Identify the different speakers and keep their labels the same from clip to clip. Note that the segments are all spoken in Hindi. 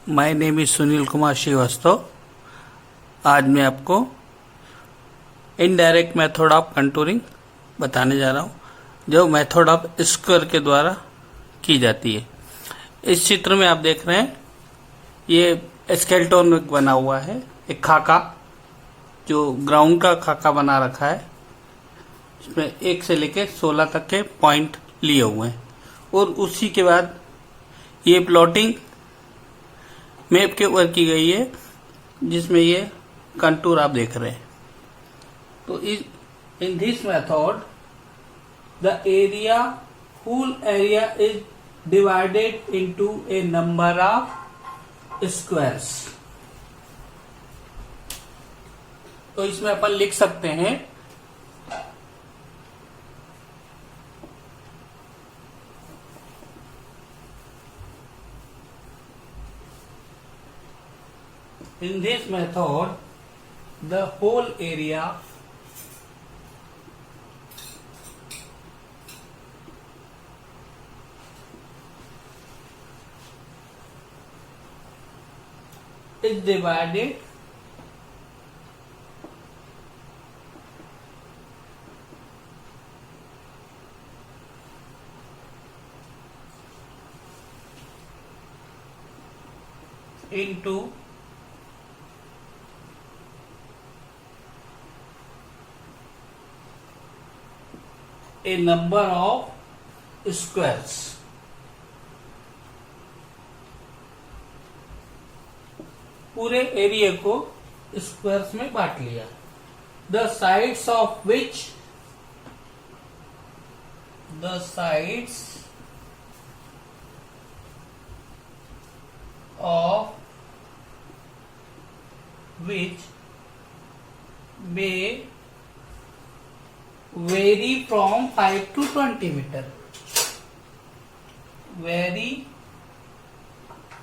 Speaker 1: My name is Sunil Kumar Shrivastava. आज मैं आपको इनडायरेक्ट मेथड ऑफ कंटूरिंग बताने जा रहा हूँ, जो मेथड ऑफ स्क्वायर के द्वारा की जाती है। इस चित्र में आप देख रहे हैं, ये स्केलेटन बना हुआ है, एक खाका जो ग्राउंड का खाका बना रखा है। इसमें 1 से लेकर 16 तक के पॉइंट लिए हुए हैं और उसी के बाद ये प्लॉटिंग मैप के ऊपर की गई है, जिसमें ये कंटूर आप देख रहे हैं। तो in this method the area whole area is divided into a number of squares. तो इसमें अपन लिख सकते हैं in this method the whole area is divided into a number of squares। पूरे एरिया को स्क्वायर्स में बांट लिया। The sides of which may vary from 5 to 20 meter। Vary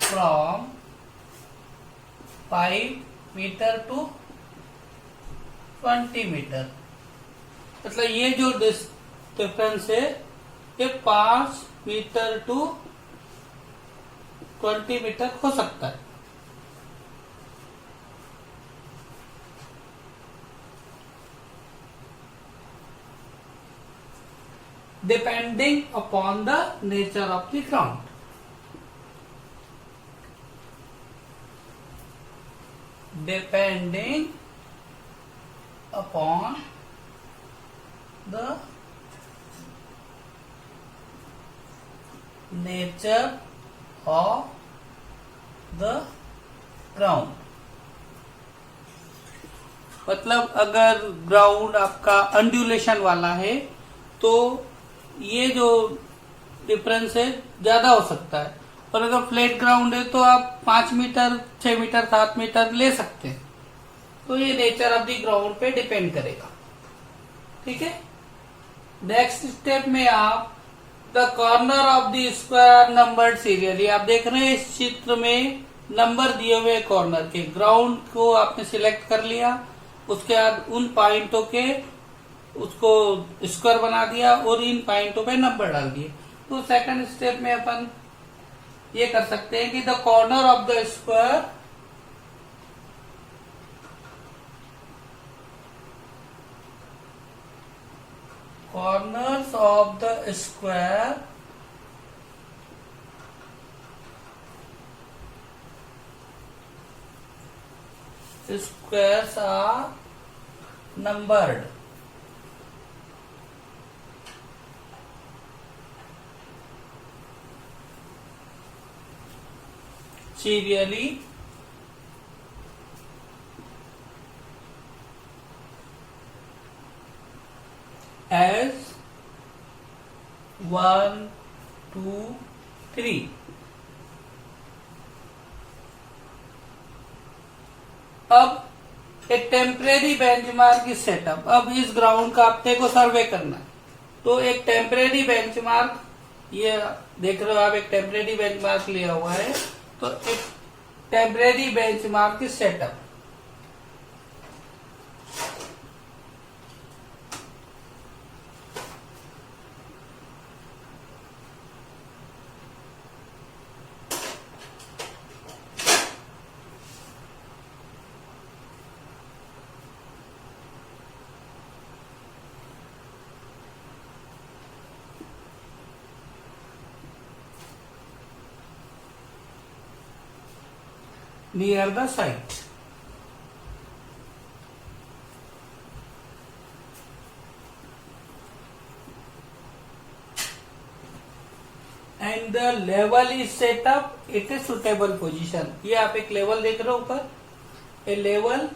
Speaker 1: from 5 meter to 20 meter। मतलब ये जो डिफरेंस है, ये 5 मीटर टू 20 मीटर हो सकता है। Depending upon the nature of the ground। Depending upon the nature of the ground। मतलब अगर ग्राउंड आपका अंडुलेशन वाला है तो ये जो डिफरेंस है ज्यादा हो सकता है, और अगर फ्लैट ग्राउंड है तो आप 5 मीटर, 6 मीटर, 7 मीटर ले सकते हैं। तो ये नेचर ऑफ द ग्राउंड पे डिपेंड करेगा। ठीक है। नेक्स्ट स्टेप में आप the corner of the square numbered serially. आप देख रहे हैं इस चित्र में नंबर दिए हुए कॉर्नर के। ग्राउंड को आपने सिलेक्ट कर लिया, उसके बाद उन पॉइंटों के उसको स्क्वायर बना दिया और इन पॉइंटों पे नंबर डाल दिए। तो सेकंड स्टेप में अपन ये कर सकते हैं कि the corner of the square corners of the square squares are numbered। serially as 1 2 3। अब एक टेम्परेरी बेंचमार्क की सेटअप। अब इस ग्राउंड का अपने को सर्वे करना है, तो एक टेम्परेरी बेंचमार्क, ये देख रहे हो आप, एक टेम्परेरी बेंचमार्क लिया हुआ है। तो एक टेम्परेरी बेंचमार्क की setup. near the site. And the level is set up at a suitable position. ये आप एक लेवल देख रहे हो ऊपर, a level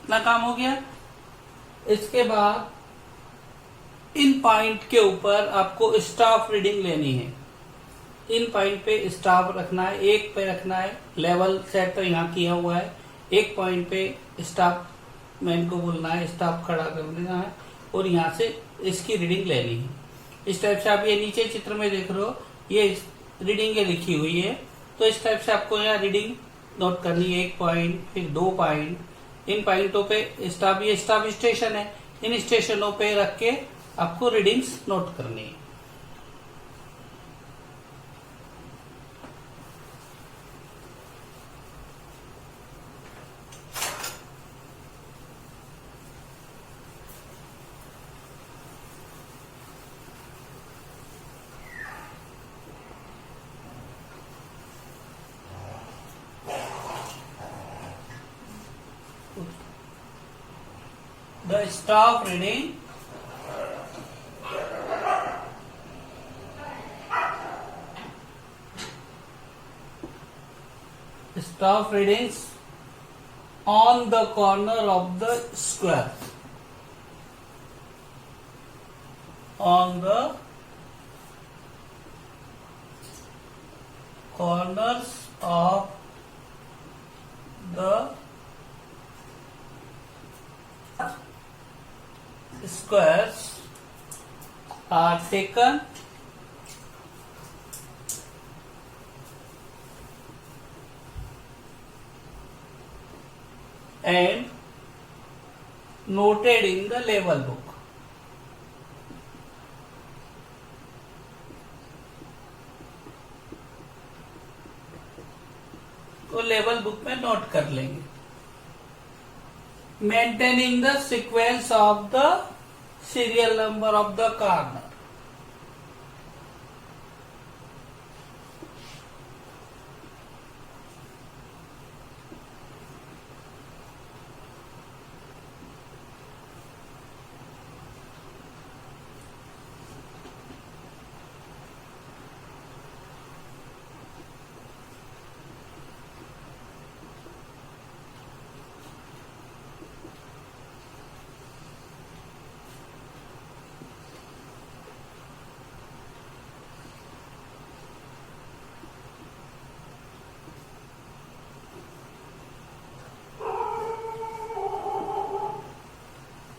Speaker 1: इतना काम हो गया। इसके बाद इन पॉइंट के ऊपर आपको स्टाफ रीडिंग लेनी है। इन पॉइंट पे स्टाफ रखना है, एक पे रखना है, लेवल सेट तो यहाँ किया हुआ है। एक पॉइंट पे स्टाफ मैन को बोलना है, स्टाफ खड़ा कर देना है और यहाँ से इसकी रीडिंग लेनी है। इस टाइप से आप ये नीचे चित्र में देख रहे हो, ये रीडिंग लिखी हुई है। तो इस टाइप से आपको यहाँ रीडिंग नोट करनी है। एक पॉइंट, फिर 2 पॉइंट। इन पॉइंटों पे स्टाफ, ये स्टाफ स्टेशन है, इन स्टेशनों पे रख के आपको रीडिंग्स नोट करनी है। The staff reading readings on the corner of the square, on the corners of the squares are taken and noted in the label book. तो लेवल बुक में नोट कर लेंगे। Maintaining the sequence of the serial number of the corner.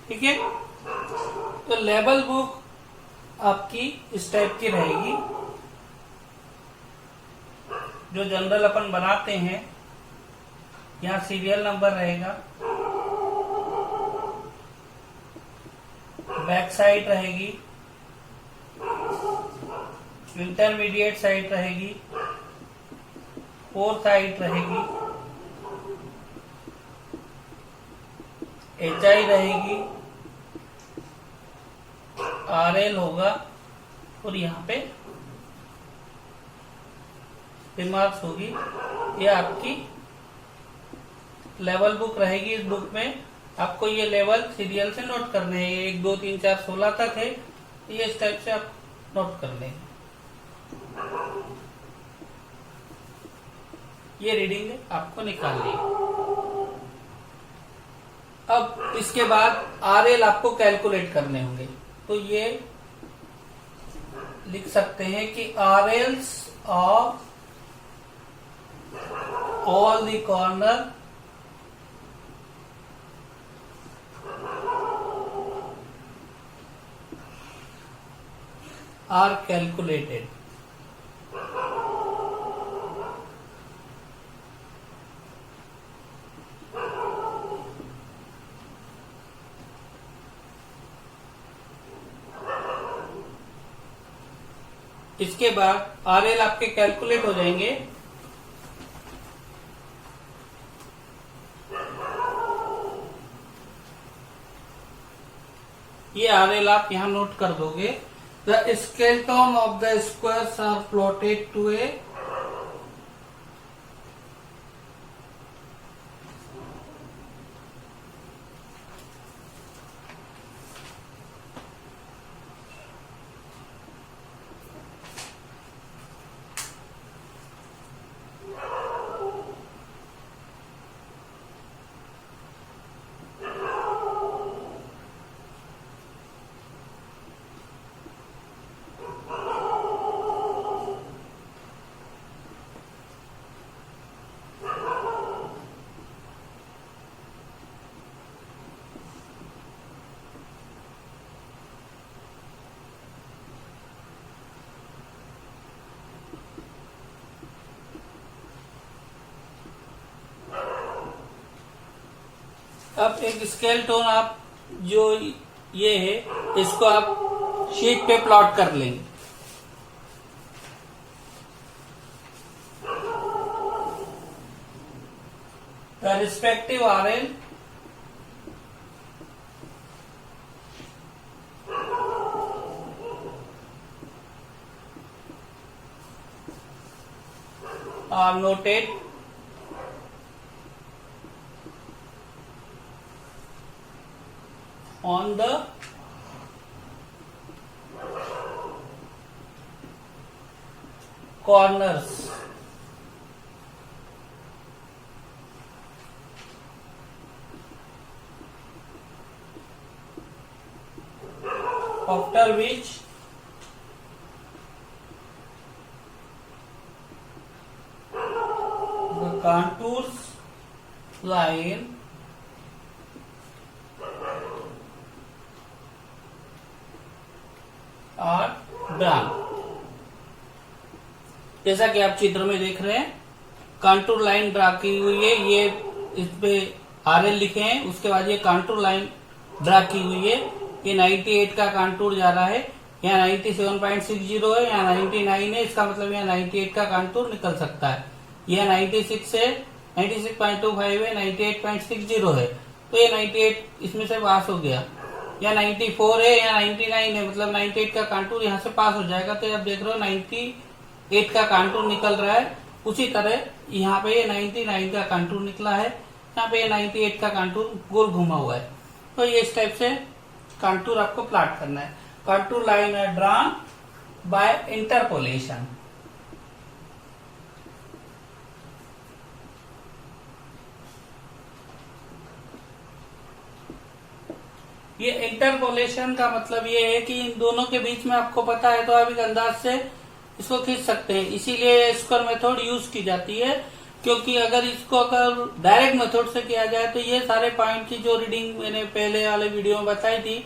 Speaker 1: ठीक है, तो लेबल बुक आपकी इस टाइप की रहेगी। जो जनरल अपन बनाते हैं, यहाँ सीरियल नंबर रहेगा, बैक साइड रहेगी, इंटरमीडिएट साइड रहेगी, फोर साइड रहेगी, HI रहेगी, RL होगा और यहाँ पे रिमार्क्स होगी। ये आपकी लेवल बुक रहेगी। इस बुक में आपको ये लेवल सीरियल से नोट करने हैं। 1 2 3 4 16 तक है, ये इस टाइप से आप नोट कर लें। ये रीडिंग आपको निकालनी है। अब इसके बाद RL आपको कैलकुलेट करने होंगे, तो ये लिख सकते हैं कि RLs of all the corner are calculated. इसके बाद RL आपके कैलकुलेट हो जाएंगे। ये RL आप यहां नोट कर दोगे। The skeleton of the squares are plotted to a अब एक स्केल टोन आप जो ये है इसको आप शीट पे प्लॉट कर लेंगे। The respective RL are noted on the corners after which the contours line और ड्रान। जैसा कि आप चित्र में देख रहे हैं कांटूर लाइन ड्रा की हुई है। ये इस पे RL लिखे हैं, उसके बाद ये कांटूर लाइन ड्रा की हुई है। ये 98 का कांटूर जा रहा है, यहाँ 97.60 है, यहाँ 99 है। इसका मतलब यहाँ 98 का कांटूर निकल सकता है। यह 96 है, 96.25 है, 98.60 है, तो ये 98 इसमें से पास हो गया। या 94 है या 99 है, मतलब 98 का कांटूर यहाँ से पास हो जाएगा। तो आप देख रहे हो 98 का कांटूर निकल रहा है। उसी तरह यहाँ पे ये 99 का कांटूर निकला है, यहाँ पे ये 98 का कांटूर गोल घुमा हुआ है। तो ये इस टाइप से कांटूर आपको प्लॉट करना है। कांटूर लाइन है ड्रॉन बाय इंटरपोलेशन। ये इंटरपोलेशन का मतलब ये है कि इन दोनों के बीच में आपको पता है तो आप एक अंदाज से इसको खींच सकते हैं। इसीलिए स्क्वायर मेथड यूज की जाती है, क्योंकि अगर इसको अगर डायरेक्ट मेथड से किया जाए तो ये सारे पॉइंट की जो रीडिंग मैंने पहले वाले वीडियो में बताई थी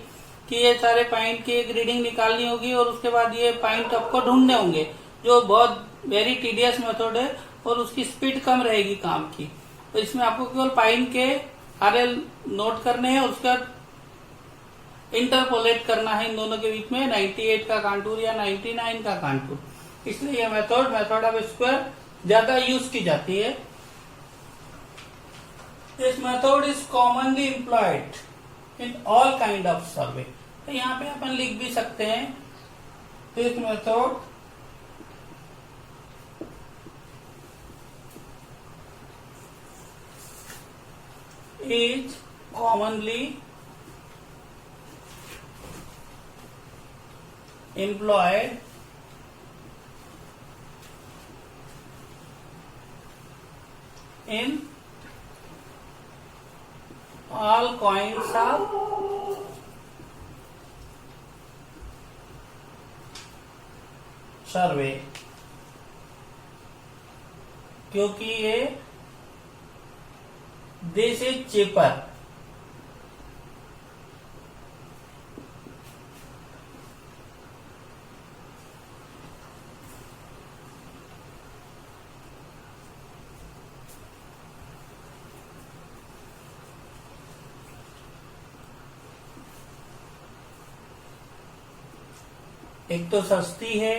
Speaker 1: कि ये सारे पॉइंट की एक रीडिंग निकालनी होगी और उसके बाद ये पॉइंट आपको ढूंढने होंगे, जो बहुत वेरी टीडियस मेथड है और उसकी स्पीड कम रहेगी काम की। तो इसमें आपको केवल पॉइंट के RL नोट करने हैं, उसका इंटरपोलेट करना है इन दोनों के बीच में 98 का कांटूर या 99 का कांटूर। इसलिए यह मेथड ऑफ स्क्वायर ज्यादा यूज की जाती है। This method is commonly employed in all kind of सर्वे। तो यहाँ पे अपन लिख भी सकते हैं, this method is commonly employed in all kinds of survey, क्योंकि ये दिस इज चेपर। एक तो सस्ती है,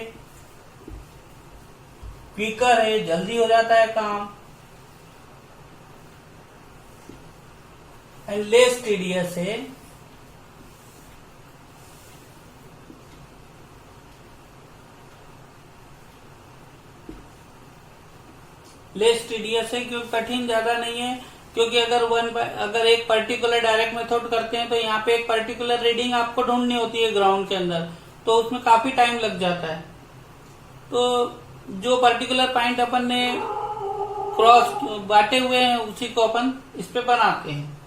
Speaker 1: क्विकर है, जल्दी हो जाता है काम, एंड लेस टीडियस है। लेस टीडियस है क्योंकि कठिन ज्यादा नहीं है, क्योंकि अगर एक पर्टिकुलर डायरेक्ट मेथड करते हैं तो यहाँ पे एक पर्टिकुलर रीडिंग आपको ढूंढनी होती है ग्राउंड के अंदर, तो उसमें काफी टाइम लग जाता है। तो जो पर्टिकुलर पॉइंट अपन ने क्रॉस बांटे हुए हैं उसी को अपन इस पे बनाते हैं।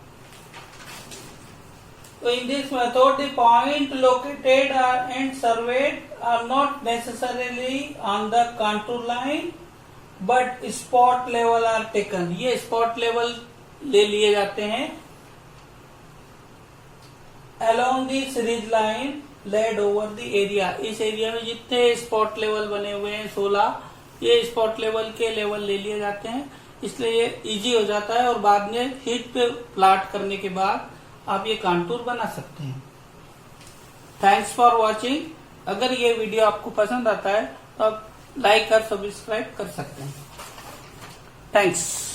Speaker 1: तो in this method the point located and surveyed are not necessarily on the contour line but spot level are taken. ये स्पॉट लेवल ले लिए जाते हैं along the series line laid over the area. इस एरिया में जितने स्पॉट लेवल बने हुए हैं 16, ये स्पॉट लेवल के लेवल ले लिए जाते हैं, इसलिए ये इजी हो जाता है और बाद में हीट पे प्लाट करने के बाद आप ये कांटूर बना सकते हैं। Thanks for watching. अगर ये वीडियो आपको पसंद आता है तो आप लाइक और सब्सक्राइब कर सकते हैं। थैंक्स।